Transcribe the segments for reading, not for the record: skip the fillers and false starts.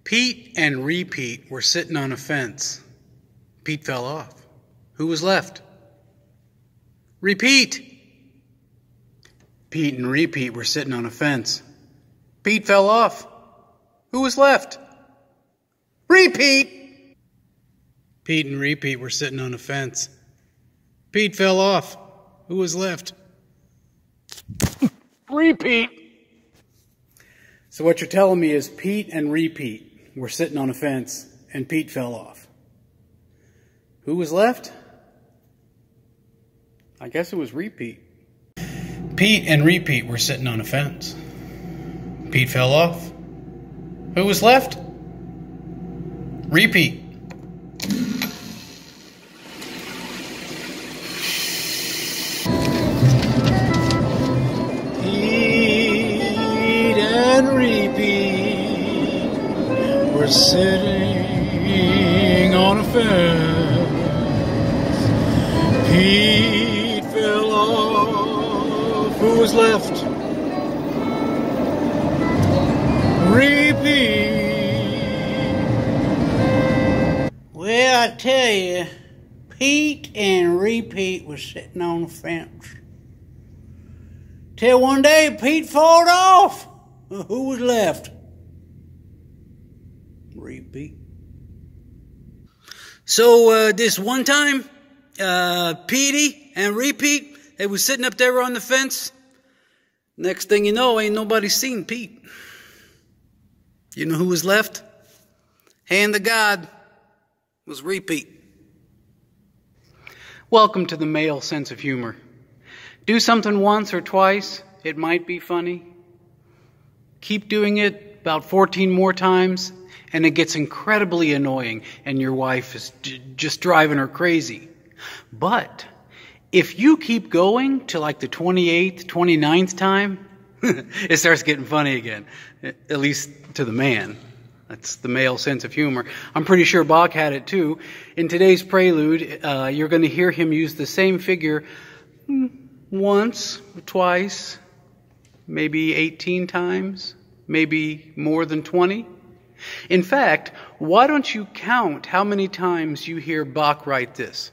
Pete and Repeat were sitting on a fence. Pete fell off. Who was left? Repeat! Pete and Repeat were sitting on a fence. Pete fell off. Who was left? Repeat! Pete and Repeat were sitting on a fence. Pete fell off. Who was left? Repeat! So what you're telling me is Pete and Repeat were sitting on a fence and Pete fell off. Who was left? I guess it was Repeat. Pete and Repeat were sitting on a fence. Pete fell off. Who was left? Repeat. Pete and Repeat were sitting on a fence. Pete fell off. Who was left? Repeat. Well, I tell you, Pete and Repeat was sitting on the fence. Till one day Pete falled off. Who was left? Repeat. So this one time, Petey and Repeat, they was sitting up there on the fence. Next thing you know, ain't nobody seen Pete. You know who was left? Hand to God was Repeat. Welcome to the male sense of humor. Do something once or twice, it might be funny. Keep doing it about 14 more times, and it gets incredibly annoying, and your wife is just driving her crazy. But if you keep going to like the 28th, 29th time, it starts getting funny again, at least to the man. That's the male sense of humor. I'm pretty sure Bach had it too. In today's Prelude, you're going to hear him use the same figure once, twice, maybe 18 times, maybe more than 20. In fact, why don't you count how many times you hear Bach write this?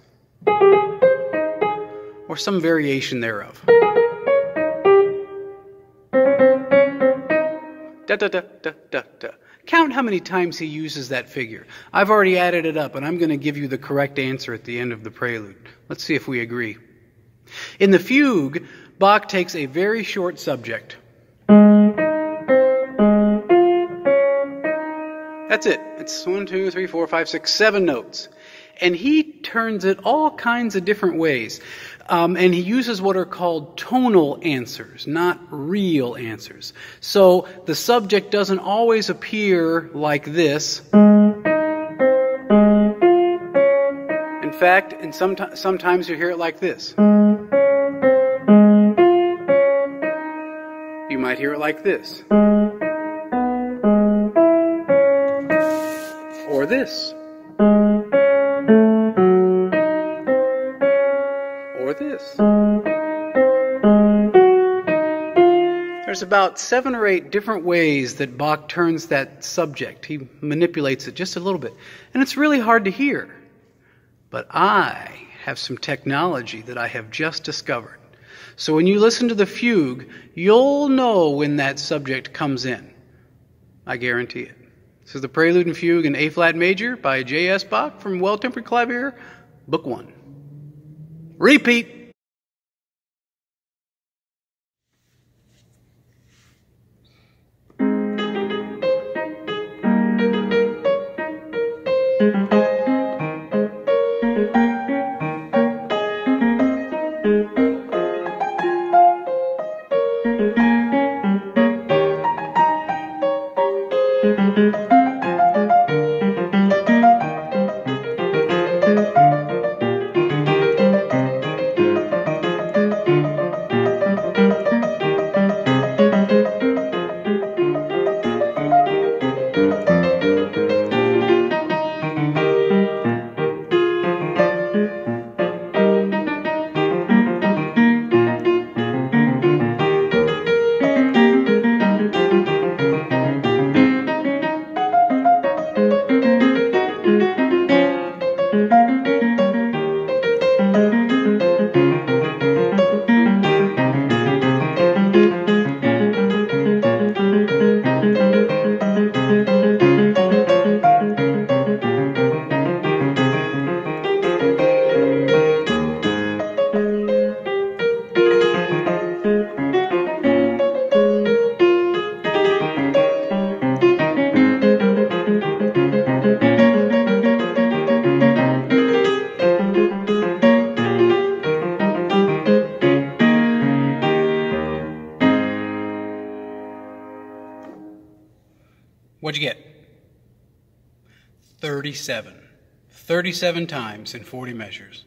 Or some variation thereof. Da da da da da da. Count how many times he uses that figure. I've already added it up, and I'm going to give you the correct answer at the end of the Prelude. Let's see if we agree. In the Fugue, Bach takes a very short subject. That's it. It's 1, 2, 3, 4, 5, 6, 7 notes. And he turns it all kinds of different ways. And he uses what are called tonal answers, not real answers. So the subject doesn't always appear like this. In fact, and sometimes you hear it like this. You might hear it like this. Or this. Or this. There's about 7 or 8 different ways that Bach turns that subject. He manipulates it just a little bit. And it's really hard to hear. But I have some technology that I have just discovered. So when you listen to the Fugue, you'll know when that subject comes in. I guarantee it. This is the Prelude and Fugue in A-flat major by J.S. Bach from Well-Tempered Clavier, Book 1. Repeat. What'd you get? 37. 37 times in 40 measures.